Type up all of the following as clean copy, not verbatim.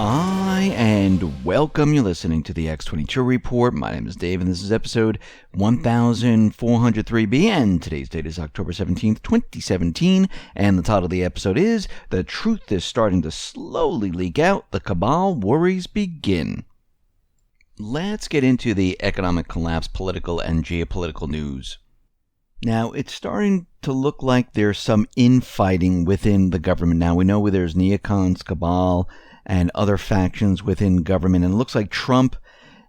Hi, and welcome. You're listening to the X22 Report. My name is Dave, and this is episode 1403B, and today's date is October 17th, 2017, and the title of the episode is The Truth is Starting to Slowly Leak Out. The Cabal Worries Begin. Let's get into the economic collapse, political, and geopolitical news. Now, it's starting to look like there's some infighting within the government. Now, we know there's neocons, Cabal, and other factions within government. And it looks like Trump,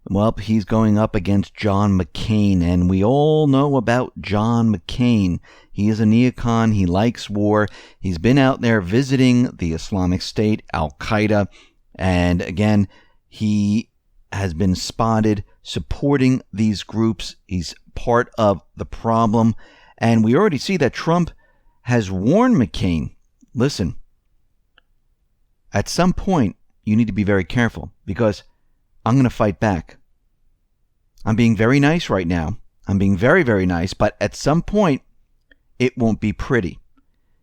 well, he's going up against John McCain. And we all know about John McCain. He is a neocon. He likes war. He's been out there visiting the Islamic State, Al-Qaeda. And again, he has been spotted supporting these groups. He's part of the problem. And we already see that Trump has warned McCain, listen, at some point, you need to be very careful because I'm going to fight back. I'm being very nice right now. I'm being very, very nice, but at some point, it won't be pretty.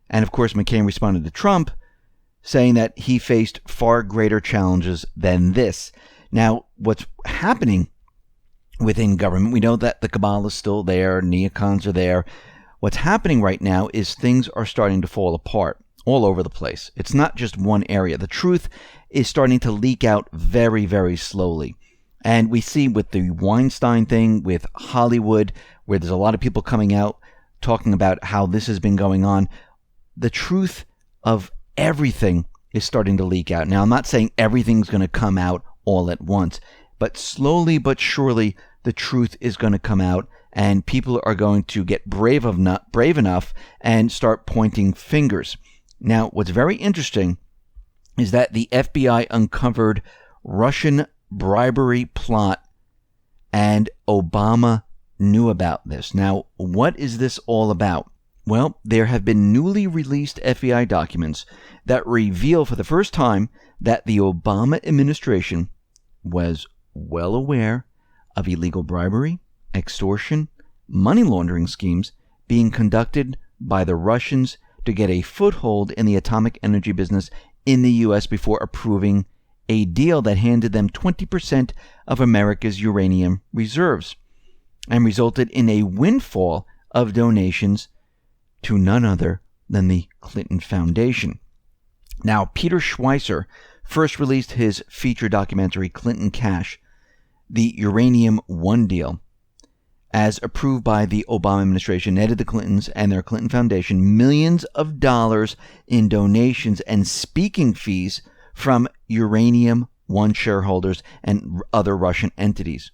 And of course, McCain responded to Trump, saying that he faced far greater challenges than this. Now, what's happening within government, we know that the cabal is still there, neocons are there. What's happening right now is things are starting to fall apart all over the place. It's not just one area. The truth is starting to leak out very, very slowly. And we see with the Weinstein thing, with Hollywood, where there's a lot of people coming out talking about how this has been going on, the truth of everything is starting to leak out. Now, I'm not saying everything's going to come out all at once, but slowly but surely, the truth is going to come out, and people are going to get brave enough and start pointing fingers. Now, what's very interesting is that the FBI uncovered Russian bribery plot, and Obama knew about this. Now, what is this all about? Well, there have been newly released FBI documents that reveal for the first time that the Obama administration was well aware of illegal bribery, extortion, money laundering schemes being conducted by the Russians to get a foothold in the atomic energy business in the U.S. before approving a deal that handed them 20% of America's uranium reserves and resulted in a windfall of donations to none other than the Clinton Foundation. Now, Peter Schweizer first released his feature documentary, Clinton Cash, the Uranium One deal, as approved by the Obama administration, netted the Clintons and their Clinton Foundation millions of dollars in donations and speaking fees from Uranium One shareholders and other Russian entities.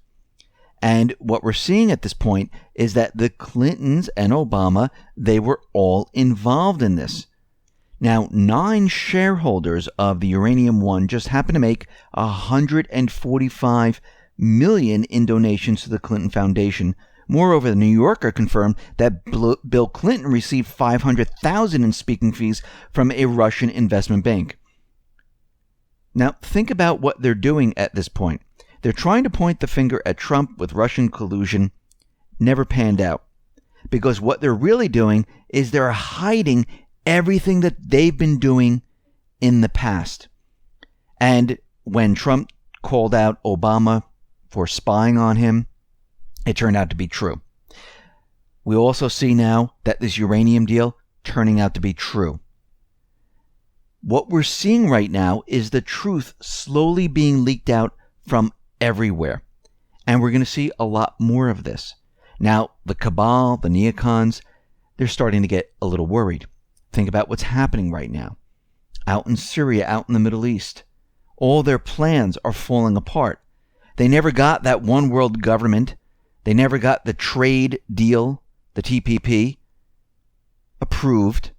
And what we're seeing at this point is that the Clintons and Obama, they were all involved in this. Now, 9 shareholders of the Uranium One just happened to make $145 million in donations to the Clinton Foundation. Moreover, the New Yorker confirmed that Bill Clinton received $500,000 in speaking fees from a Russian investment bank. Now, think about what they're doing at this point. They're trying to point the finger at Trump with Russian collusion. Never panned out. Because what they're really doing is they're hiding everything that they've been doing in the past. And when Trump called out Obama for spying on him, it turned out to be true. We also see now that this uranium deal turning out to be true. What we're seeing right now is the truth slowly being leaked out from everywhere. And we're going to see a lot more of this. Now, the cabal, the neocons, they're starting to get a little worried. Think about what's happening right now. Out in Syria, out in the Middle East. All their plans are falling apart. They never got that one world government. They never got the trade deal, the TPP, approved.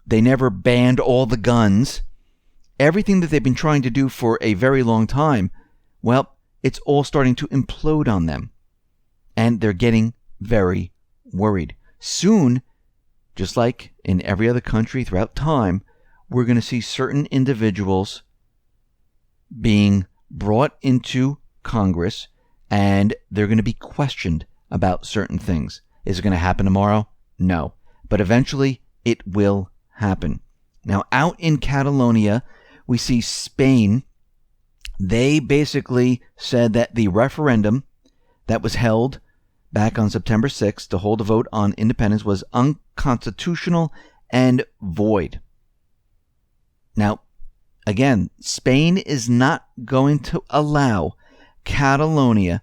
They never banned all the guns. Everything that they've been trying to do for a very long time, well, it's all starting to implode on them. And they're getting very worried. Soon, just like in every other country throughout time, we're going to see certain individuals being brought into Congress, and they're going to be questioned about certain things. Is it going to happen tomorrow? No. But eventually, it will happen. Now, out in Catalonia, we see Spain They basically said that the referendum that was held back on September 6th to hold a vote on independence was unconstitutional and void. Now, again, Spain is not going to allow Catalonia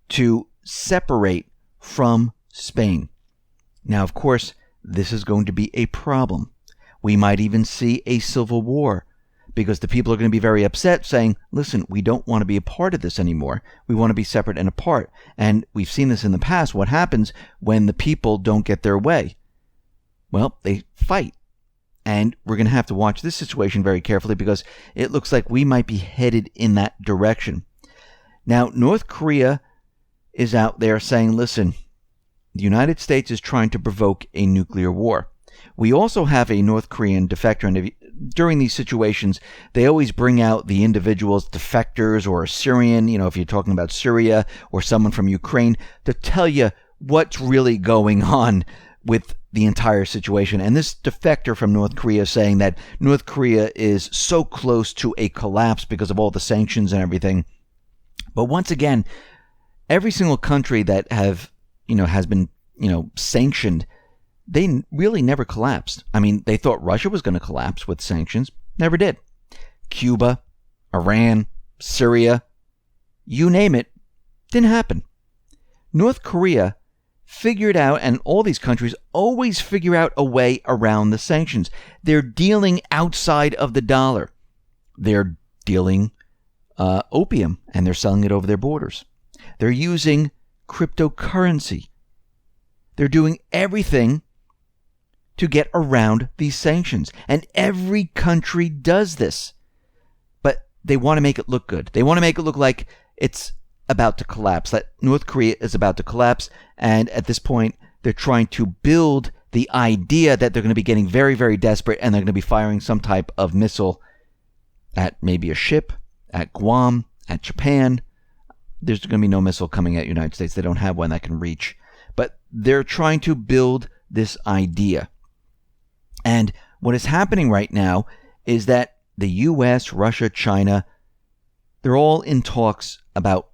to separate from Spain. Now, of course, this is going to be a problem. We might even see a civil war because the people are going to be very upset saying, listen, we don't want to be a part of this anymore. We want to be separate and apart. And we've seen this in the past. What happens when the people don't get their way? Well, they fight. And we're going to have to watch this situation very carefully because it looks like we might be headed in that direction. Now, North Korea is out there saying, listen, the United States is trying to provoke a nuclear war. We also have a North Korean defector, and during these situations, they always bring out the individuals, defectors or a Syrian, if you're talking about Syria or someone from Ukraine, to tell you what's really going on with the entire situation. And this defector from North Korea saying that North Korea is so close to a collapse because of all the sanctions and everything. But once again, every single country that has been, sanctioned, they really never collapsed. I mean, they thought Russia was going to collapse with sanctions. Never did. Cuba, Iran, Syria, you name it, didn't happen. North Korea figured out, and all these countries always figure out a way around the sanctions. They're dealing outside of the dollar. They're dealing opium, and they're selling it over their borders. They're using cryptocurrency. They're doing everything to get around these sanctions. And every country does this. But they want to make it look good. They want to make it look like it's about to collapse, that North Korea is about to collapse. And at this point, they're trying to build the idea that they're going to be getting very, very desperate and they're going to be firing some type of missile at maybe a ship, at Guam, at Japan. There's going to be no missile coming at the United States. They don't have one that can reach. But they're trying to build this idea. And what is happening right now is that the U.S., Russia, China, they're all in talks about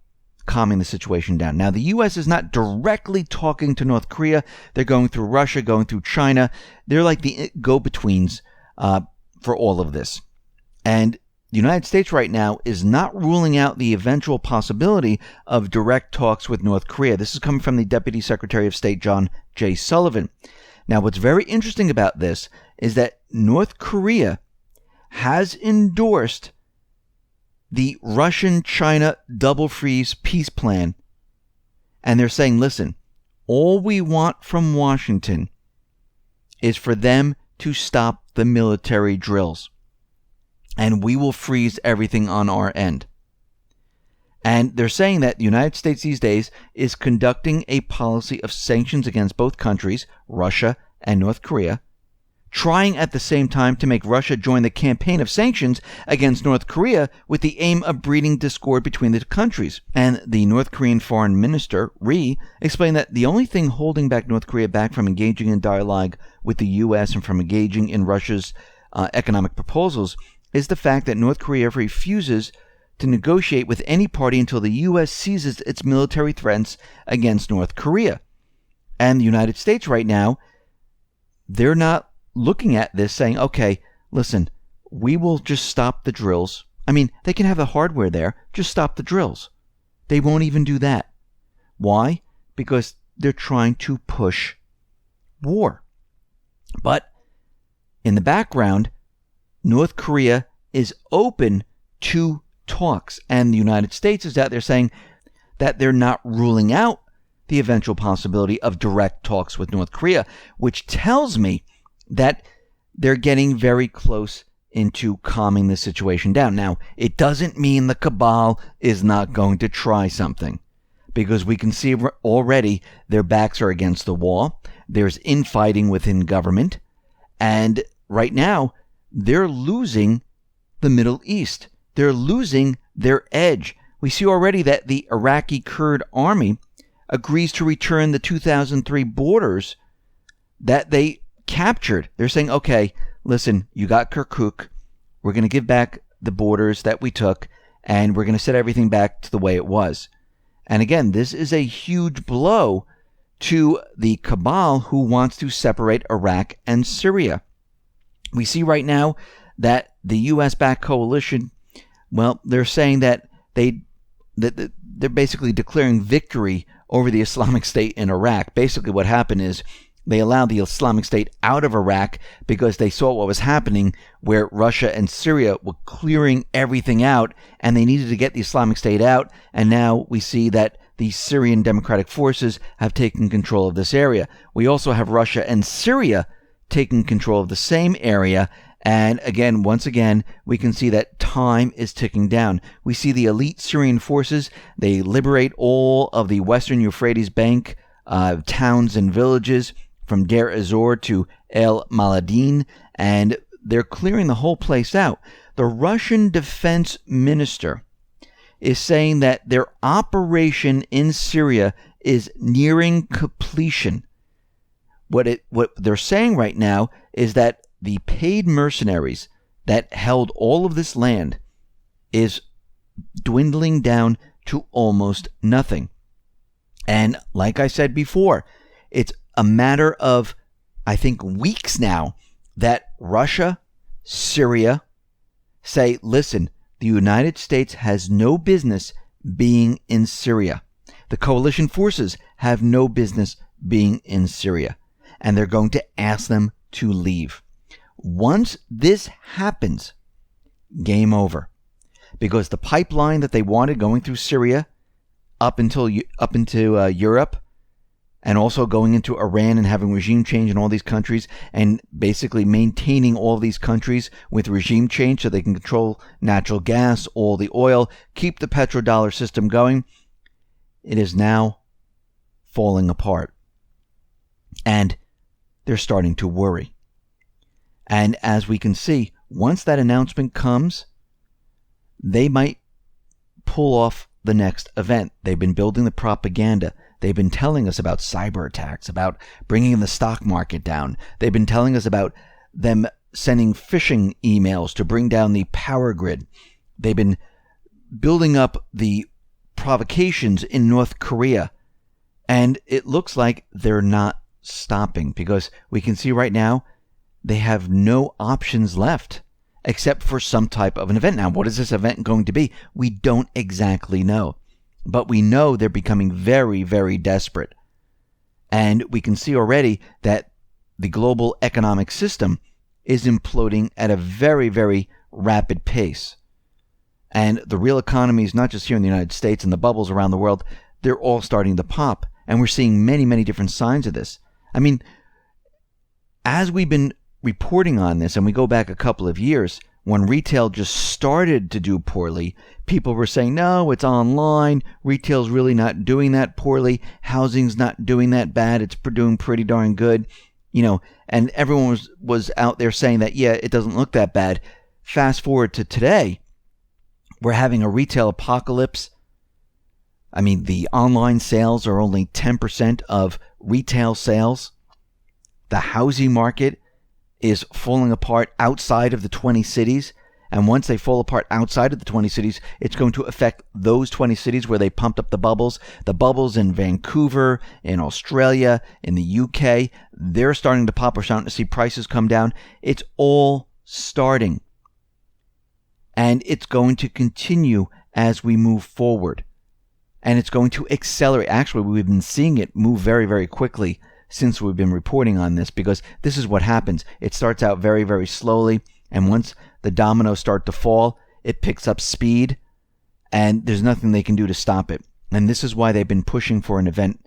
calming the situation down. Now, the U.S. is not directly talking to North Korea. They're going through Russia, going through China. They're like the go-betweens for all of this. And the United States right now is not ruling out the eventual possibility of direct talks with North Korea. This is coming from the Deputy Secretary of State, John J. Sullivan. Now, what's very interesting about this is that North Korea has endorsed the Russian-China double freeze peace plan. And they're saying, listen, all we want from Washington is for them to stop the military drills. And we will freeze everything on our end. And they're saying that the United States these days is conducting a policy of sanctions against both countries, Russia and North Korea, trying at the same time to make Russia join the campaign of sanctions against North Korea with the aim of breeding discord between the countries. And the North Korean Foreign Minister, Ri, explained that the only thing holding back North Korea back from engaging in dialogue with the U.S. and from engaging in Russia's economic proposals is the fact that North Korea refuses to negotiate with any party until the U.S. ceases its military threats against North Korea. And the United States right now, they're not looking at this saying, okay, listen, we will just stop the drills. I mean, they can have the hardware there, just stop the drills. They won't even do that. Why? Because they're trying to push war. But in the background, North Korea is open to talks, and the United States is out there saying that they're not ruling out the eventual possibility of direct talks with North Korea, which tells me that they're getting very close into calming the situation down. Now, it doesn't mean the cabal is not going to try something, because we can see already their backs are against the wall. There's infighting within government, and right now they're losing the Middle East. They're losing their edge. We see already that the Iraqi Kurd army agrees to return the 2003 borders that they captured. They're saying, okay, listen, you got Kirkuk. We're going to give back the borders that we took, and we're going to set everything back to the way it was. And again, this is a huge blow to the cabal who wants to separate Iraq and Syria. We see right now that the U.S.-backed coalition, well, they're saying that they're basically declaring victory over the Islamic State in Iraq. Basically what happened is they allowed the Islamic State out of Iraq because they saw what was happening, where Russia and Syria were clearing everything out, and they needed to get the Islamic State out. And now we see that the Syrian Democratic Forces have taken control of this area. We also have Russia and Syria taking control of the same area. And again, once again, we can see that time is ticking down. We see the elite Syrian forces, they liberate all of the western Euphrates bank towns and villages from Deir ez-Zor to El Maladin, and they're clearing the whole place out. The Russian defense minister is saying that their operation in Syria is nearing completion. What they're saying right now is that the paid mercenaries that held all of this land is dwindling down to almost nothing. And like I said before, it's a matter of, I think, weeks now that Russia, Syria say, listen, the United States has no business being in Syria. The coalition forces have no business being in Syria. And they're going to ask them to leave. Once this happens, game over. Because the pipeline that they wanted going through Syria up into Europe, and also going into Iran and having regime change in all these countries, and basically maintaining all these countries with regime change so they can control natural gas, all the oil, keep the petrodollar system going, it is now falling apart. And they're starting to worry. And as we can see, once that announcement comes, they might pull off the next event. They've been building the propaganda. They've been telling us about cyber attacks, about bringing the stock market down. They've been telling us about them sending phishing emails to bring down the power grid. They've been building up the provocations in North Korea. And it looks like they're not stopping, because we can see right now they have no options left except for some type of an event. Now, what is this event going to be? We don't exactly know. But we know they're becoming very, very desperate. And we can see already that the global economic system is imploding at a very, very rapid pace. And the real economies, not just here in the United States and the bubbles around the world, they're all starting to pop. And we're seeing many, many different signs of this. I mean, as we've been reporting on this, and we go back a couple of years, when retail just started to do poorly, people were saying, no, it's online. Retail's really not doing that poorly. Housing's not doing that bad. It's doing pretty darn good. And everyone was out there saying that, yeah, it doesn't look that bad. Fast forward to today, we're having a retail apocalypse. I mean, the online sales are only 10% of retail sales. The housing market is falling apart outside of the 20 cities. And once they fall apart outside of the 20 cities, it's going to affect those 20 cities where they pumped up the bubbles. The bubbles in Vancouver, in Australia, in the UK, they're starting to pop. We're starting to see prices come down. It's all starting. And it's going to continue as we move forward. And it's going to accelerate. Actually, we've been seeing it move very, very quickly since we've been reporting on this, because this is what happens. It starts out very, very slowly, and once the dominoes start to fall, it picks up speed, and there's nothing they can do to stop it. And this is why they've been pushing for an event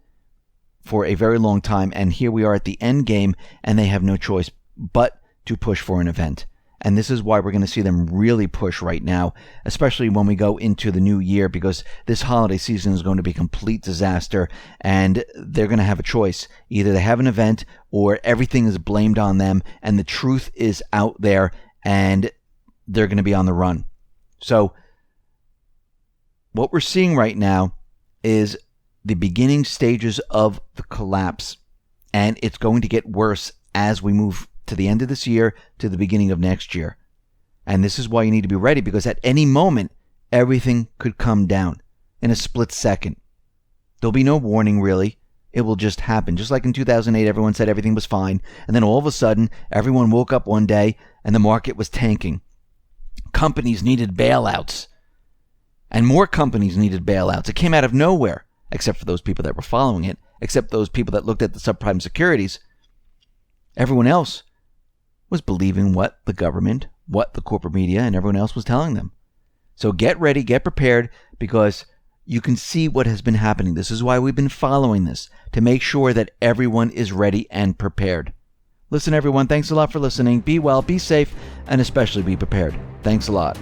for a very long time, and here we are at the end game, and they have no choice but to push for an event. And this is why we're going to see them really push right now, especially when we go into the new year, because this holiday season is going to be a complete disaster, and they're going to have a choice. Either they have an event or everything is blamed on them, and the truth is out there, and they're going to be on the run. So what we're seeing right now is the beginning stages of the collapse, and it's going to get worse as we move to the end of this year, to the beginning of next year. And this is why you need to be ready, because at any moment, everything could come down in a split second. There'll be no warning, really. It will just happen. Just like in 2008, everyone said everything was fine. And then all of a sudden, everyone woke up one day and the market was tanking. Companies needed bailouts. And more companies needed bailouts. It came out of nowhere, except for those people that were following it, except those people that looked at the subprime securities. Everyone else was believing what the government, what the corporate media, and everyone else was telling them. So get ready, get prepared, because you can see what has been happening. This is why we've been following this, to make sure that everyone is ready and prepared. Listen, everyone, thanks a lot for listening. Be well, be safe, and especially be prepared. Thanks a lot.